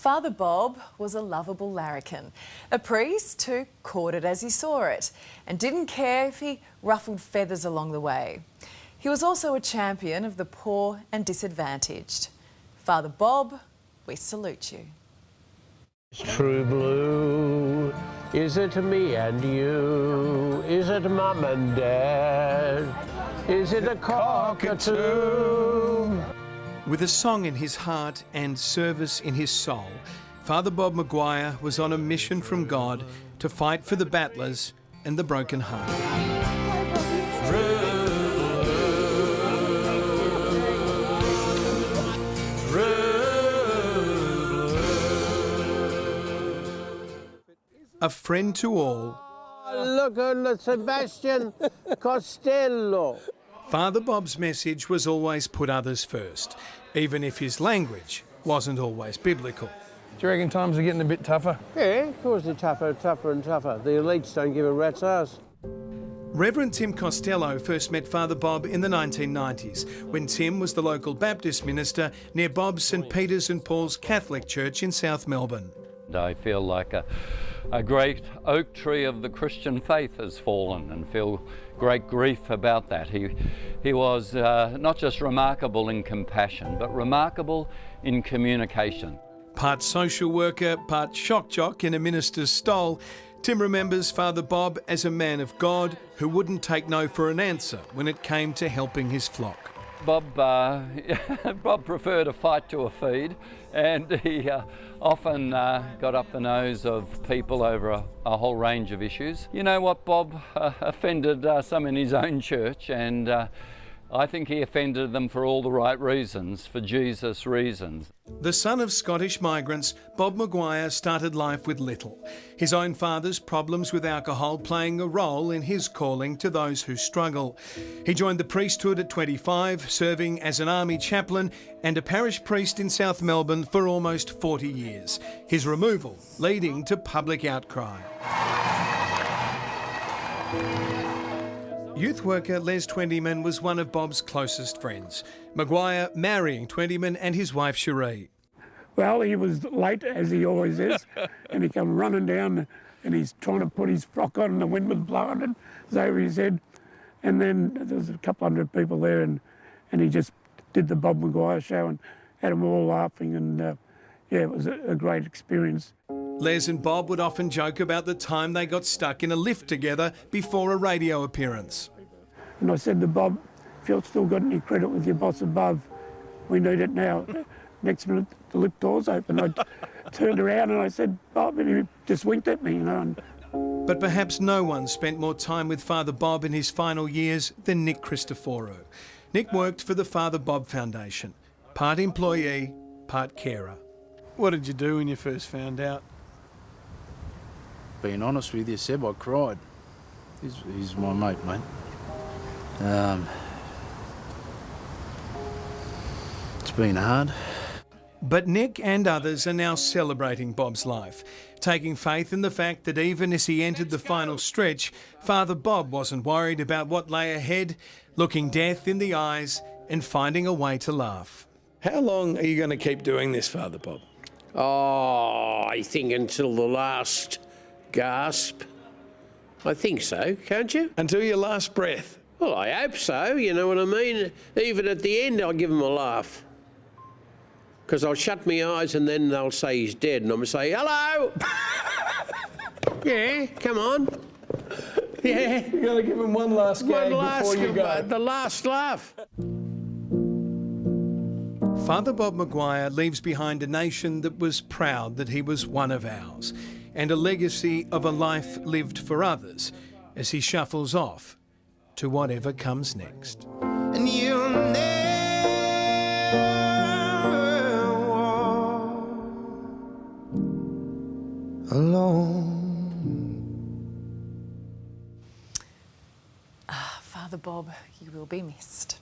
Father Bob was a lovable larrikin, a priest who caught it as he saw it and didn't care if he ruffled feathers along the way. He was also a champion of the poor and disadvantaged. Father Bob, we salute you. True blue, is it me and you? Is it mum and dad? Is it a cockatoo? With a song in his heart and service in his soul, Father Bob McGuire was on a mission from God to fight for the battlers and the broken-hearted. A friend to all. Look at Sebastian Costello. Father Bob's message was always put others first, even if his language wasn't always biblical. Do you reckon times are getting a bit tougher? Yeah, of course they're tougher and tougher. The elites don't give a rat's ass. Reverend Tim Costello first met Father Bob in the 1990s, when Tim was the local Baptist minister near Bob's St Peter's and Paul's Catholic Church in South Melbourne. I feel like a great oak tree of the Christian faith has fallen, and feel great grief about that. He was not just remarkable in compassion, but remarkable in communication. Part social worker, part shock jock in a minister's stole, Tim remembers Father Bob as a man of God who wouldn't take no for an answer when it came to helping his flock. Bob preferred a fight to a feed, and he often got up the nose of people over a whole range of issues. You know what, Bob offended some in his own church, and I think he offended them for all the right reasons, for Jesus' reasons. The son of Scottish migrants, Bob McGuire started life with little, his own father's problems with alcohol playing a role in his calling to those who struggle. He joined the priesthood at 25, serving as an army chaplain and a parish priest in South Melbourne for almost 40 years, his removal leading to public outcry. Youth worker Les Twentyman was one of Bob's closest friends, McGuire marrying Twentyman and his wife Cherie. Well, he was late, as he always is, and he come running down and he's trying to put his frock on and the wind was blowing it over his head. And then there was a couple hundred people there and he just did the Bob McGuire show and had them all laughing, and yeah, it was a great experience. Les and Bob would often joke about the time they got stuck in a lift together before a radio appearance. And I said to Bob, if you've still got any credit with your boss above, we need it now. Next minute, the lift doors open. I turned around and I said, Bob, and he just winked at me, you know. But perhaps no one spent more time with Father Bob in his final years than Nick Christoforou. Nick worked for the Father Bob Foundation, part employee, part carer. What did you do when you first found out? Being honest with you, Seb, I cried. He's my mate. It's been hard. But Nick and others are now celebrating Bob's life, taking faith in the fact that even as he entered the final stretch, Father Bob wasn't worried about what lay ahead, looking death in the eyes and finding a way to laugh. How long are you going to keep doing this, Father Bob? Oh, I think until the last gasp. I think so, can't you? Until your last breath? Well, I hope so, you know what I mean? Even at the end, I'll give him a laugh. Because I'll shut my eyes and then they'll say he's dead and I'm going to say, hello! Yeah, come on. Yeah. You've got to give him one last gag before you go. The last laugh. Father Bob McGuire leaves behind a nation that was proud that he was one of ours, and a legacy of a life lived for others as he shuffles off to whatever comes next. And you'll never walk alone. Father Bob, you will be missed.